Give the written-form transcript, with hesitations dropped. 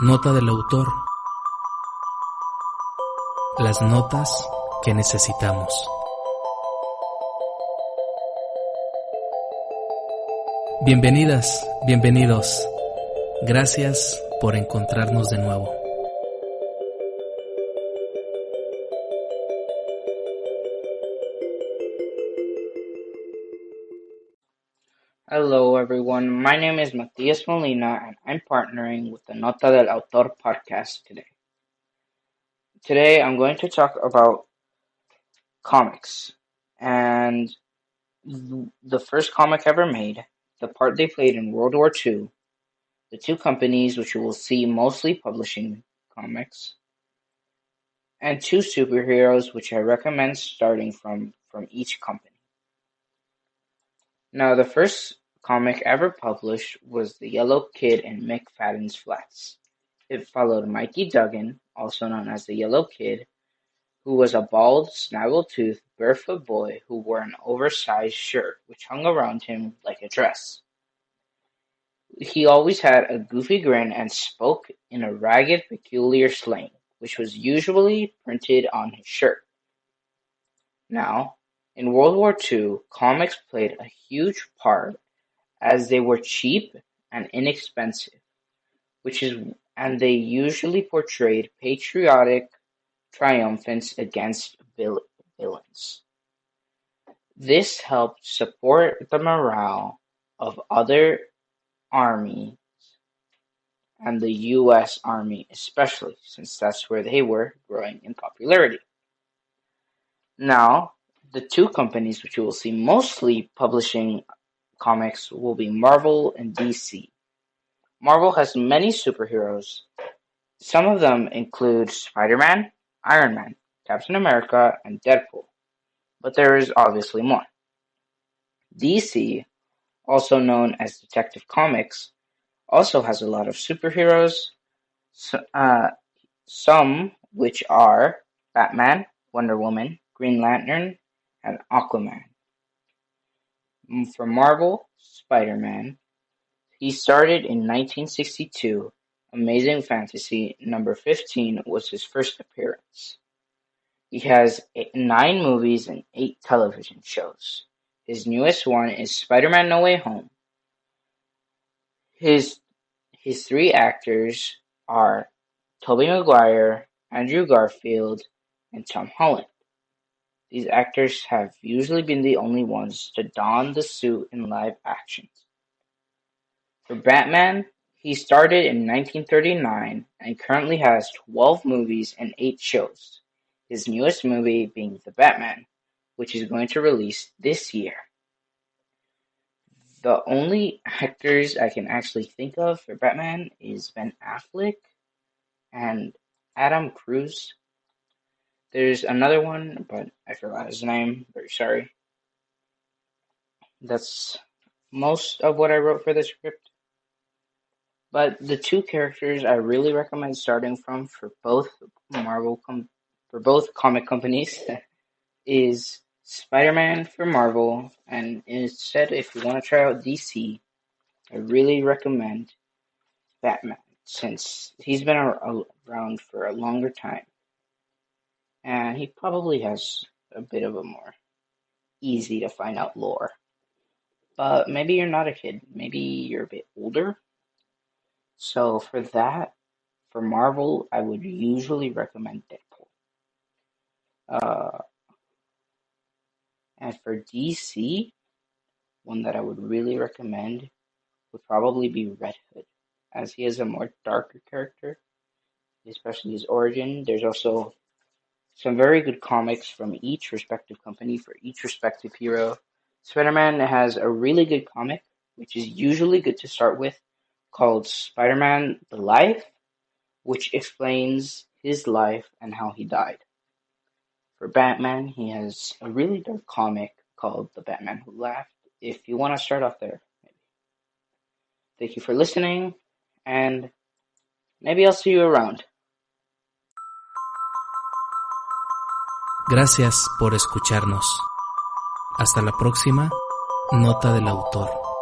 Nota del autor. Las notas que necesitamos. Bienvenidas, bienvenidos. Gracias por encontrarnos de nuevo. Hello everyone, my name is Maty MG and I'm partnering with the Nota del Autor podcast today. Today I'm going to talk about comics and the first comic ever made, the part they played in World War II, the two companies which you will see mostly publishing comics, and two superheroes which I recommend starting from each company. Now, the first comic ever published was The Yellow Kid in McFadden's Flats. It followed Mikey Duggan, also known as the Yellow Kid, who was a bald, snaggle-toothed, barefoot boy who wore an oversized shirt which hung around him like a dress. He always had a goofy grin and spoke in a ragged, peculiar slang, which was usually printed on his shirt. Now, in World War II, comics played a huge part as they were cheap and inexpensive, and they usually portrayed patriotic triumphants against villains. This helped support the morale of other armies and the U.S. Army especially, since that's where they were growing in popularity. Now, the two companies which you will see mostly publishing comics will be Marvel and DC. Marvel has many superheroes. Some of them include Spider-Man, Iron Man, Captain America, and Deadpool. But there is obviously more. DC, also known as Detective Comics, also has a lot of superheroes, some which are Batman, Wonder Woman, Green Lantern, and Aquaman. For Marvel, Spider-Man, he started in 1962. Amazing Fantasy number 15 was his first appearance. He has 9 movies and 8 television shows. His newest one is Spider-Man No Way Home. His 3 actors are Tobey Maguire, Andrew Garfield, and Tom Holland. These actors have usually been the only ones to don the suit in live action. For Batman, he started in 1939 and currently has 12 movies and 8 shows, his newest movie being The Batman, which is going to release this year. The only actors I can actually think of for Batman is Ben Affleck and Adam Cruz. There's another one, but I forgot his name. Very sorry. That's most of what I wrote for the script. But the two characters I really recommend starting from for both comic companies is Spider-Man for Marvel, and instead, if you want to try out DC, I really recommend Batman, since he's been around for a longer time. And he probably has a bit of a more easy to find out lore. But maybe you're not a kid. Maybe you're a bit older. So for that, for Marvel, I would usually recommend Deadpool. And for DC, one that I would really recommend would probably be Red Hood, as he is a more darker character, especially his origin. There's also some very good comics from each respective company for each respective hero. Spider-Man has a really good comic, which is usually good to start with, called Spider-Man The Life, which explains his life and how he died. For Batman, he has a really dark comic called The Batman Who Laughed, if you want to start off there. Maybe. Thank you for listening, and maybe I'll see you around. Gracias por escucharnos. Hasta la próxima, Nota del Autor.